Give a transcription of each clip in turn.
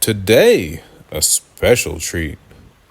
Today, a special treat.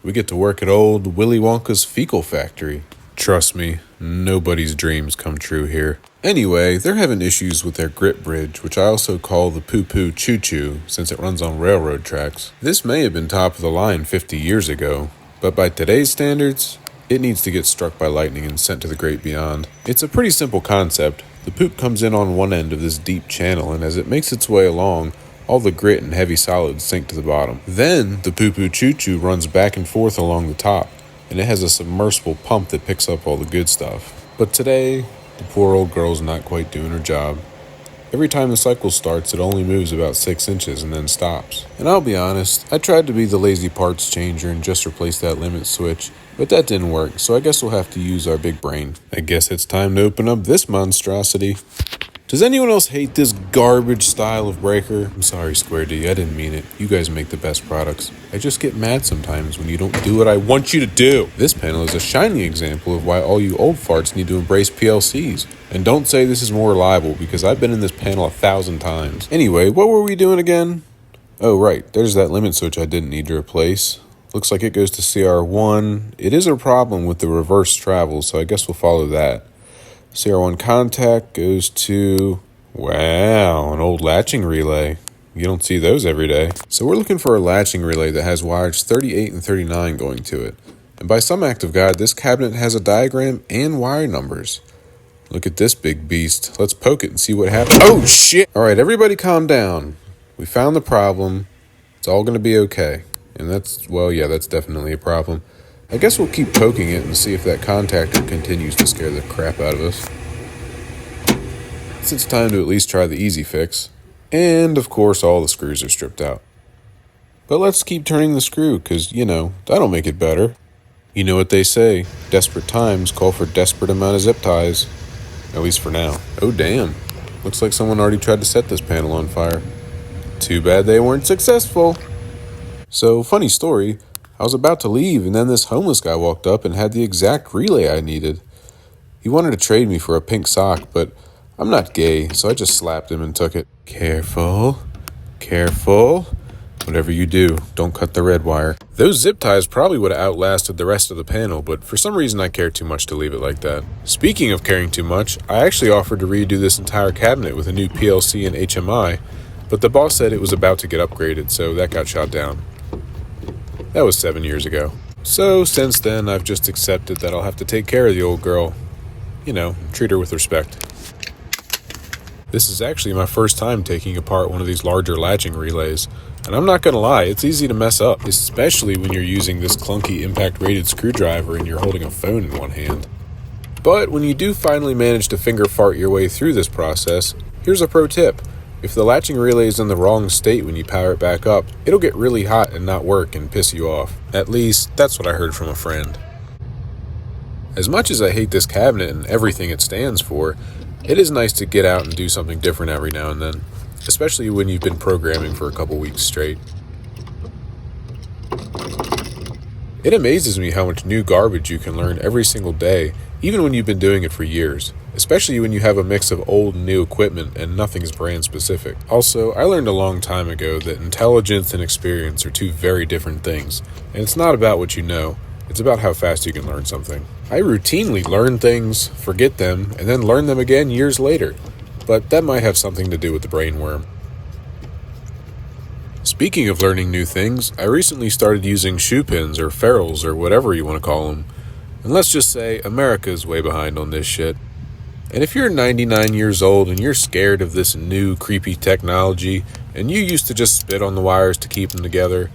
We get to work at old Willy Wonka's fecal factory. Trust me, nobody's dreams come true here. Anyway, they're having issues with their grip bridge, which I also call the poo-poo choo-choo since it runs on railroad tracks. This may have been top of the line 50 years ago, but by today's standards, it needs to get struck by lightning and sent to the great beyond. It's a pretty simple concept. The poop comes in on one end of this deep channel, and as it makes its way along, all the grit and heavy solids sink to the bottom. Then, the poo-poo choo-choo runs back and forth along the top, and it has a submersible pump that picks up all the good stuff. But today, the poor old girl's not quite doing her job. Every time the cycle starts, it only moves about 6 inches and then stops. And I'll be honest, I tried to be the lazy parts changer and just replace that limit switch, but that didn't work, so I guess we'll have to use our big brain. I guess it's time to open up this monstrosity. Does anyone else hate this garbage style of breaker? I'm sorry, Square D, I didn't mean it. You guys make the best products. I just get mad sometimes when you don't do what I want you to do. This panel is a shining example of why all you old farts need to embrace PLCs. And don't say this is more reliable, because I've been in this panel 1,000 times. Anyway, what were we doing again? Oh, right, there's that limit switch I didn't need to replace. Looks like it goes to CR1. It is a problem with the reverse travel, so I guess we'll follow that. CR1 contact goes to, wow, an old latching relay. You don't see those every day. So we're looking for a latching relay that has wires 38 and 39 going to it. And by some act of God, this cabinet has a diagram and wire numbers. Look at this big beast. Let's poke it and see what happens. Oh, shit! All right, everybody calm down. We found the problem. It's all going to be okay. And that's definitely a problem. I guess we'll keep poking it and see if that contactor continues to scare the crap out of us. It's time to at least try the easy fix. And, of course, all the screws are stripped out. But let's keep turning the screw, because, that'll make it better. You know what they say, desperate times call for desperate amount of zip ties. At least for now. Oh, damn. Looks like someone already tried to set this panel on fire. Too bad they weren't successful. So, funny story. I was about to leave, and then this homeless guy walked up and had the exact relay I needed. He wanted to trade me for a pink sock, but I'm not gay, so I just slapped him and took it. Careful. Whatever you do, don't cut the red wire. Those zip ties probably would have outlasted the rest of the panel, but for some reason I care too much to leave it like that. Speaking of caring too much, I actually offered to redo this entire cabinet with a new PLC and HMI, but the boss said it was about to get upgraded, so that got shot down. That was 7 years ago. So, since then, I've just accepted that I'll have to take care of the old girl. Treat her with respect. This is actually my first time taking apart one of these larger latching relays. And I'm not gonna lie, it's easy to mess up, especially when you're using this clunky impact-rated screwdriver and you're holding a phone in one hand. But when you do finally manage to finger fart your way through this process, here's a pro tip. If the latching relay is in the wrong state when you power it back up, it'll get really hot and not work and piss you off. At least, that's what I heard from a friend. As much as I hate this cabinet and everything it stands for, it is nice to get out and do something different every now and then, especially when you've been programming for a couple weeks straight. It amazes me how much new garbage you can learn every single day, even when you've been doing it for years. Especially when you have a mix of old and new equipment and nothing's brand specific. Also, I learned a long time ago that intelligence and experience are two very different things. And it's not about what you know, it's about how fast you can learn something. I routinely learn things, forget them, and then learn them again years later. But that might have something to do with the brainworm. Speaking of learning new things, I recently started using shoe pins or ferrules or whatever you want to call them. And let's just say America's way behind on this shit. And if you're 99 years old and you're scared of this new creepy technology and you used to just spit on the wires to keep them together,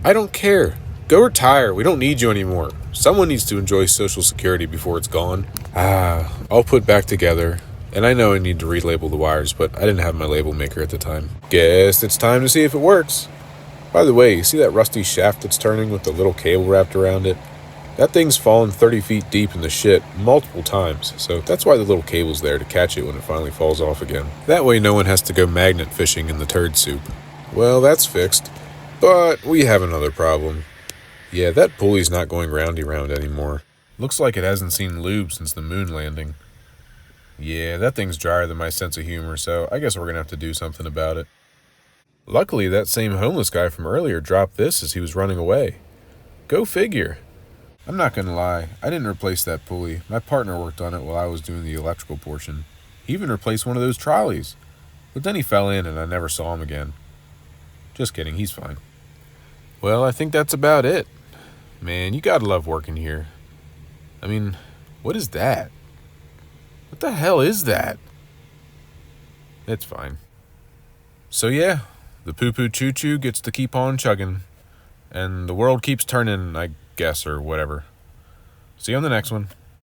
I don't care. Go retire. We don't need you anymore. Someone needs to enjoy Social Security before it's gone. All put back together. And I know I need to relabel the wires, but I didn't have my label maker at the time. Guess it's time to see if it works. By the way, you see that rusty shaft that's turning with the little cable wrapped around it? That thing's fallen 30 feet deep in the shit multiple times, so that's why the little cable's there to catch it when it finally falls off again. That way no one has to go magnet fishing in the turd soup. Well, that's fixed, but we have another problem. Yeah, that pulley's not going roundy-round anymore. Looks like it hasn't seen lube since the moon landing. Yeah, that thing's drier than my sense of humor, so I guess we're gonna have to do something about it. Luckily, that same homeless guy from earlier dropped this as he was running away. Go figure. I'm not gonna lie, I didn't replace that pulley. My partner worked on it while I was doing the electrical portion. He even replaced one of those trolleys. But then he fell in and I never saw him again. Just kidding, he's fine. Well, I think that's about it. Man, you gotta love working here. I mean, what is that? What the hell is that? It's fine. So yeah, the poo-poo choo-choo gets to keep on chugging. And the world keeps turning, I guess, or whatever. See you on the next one.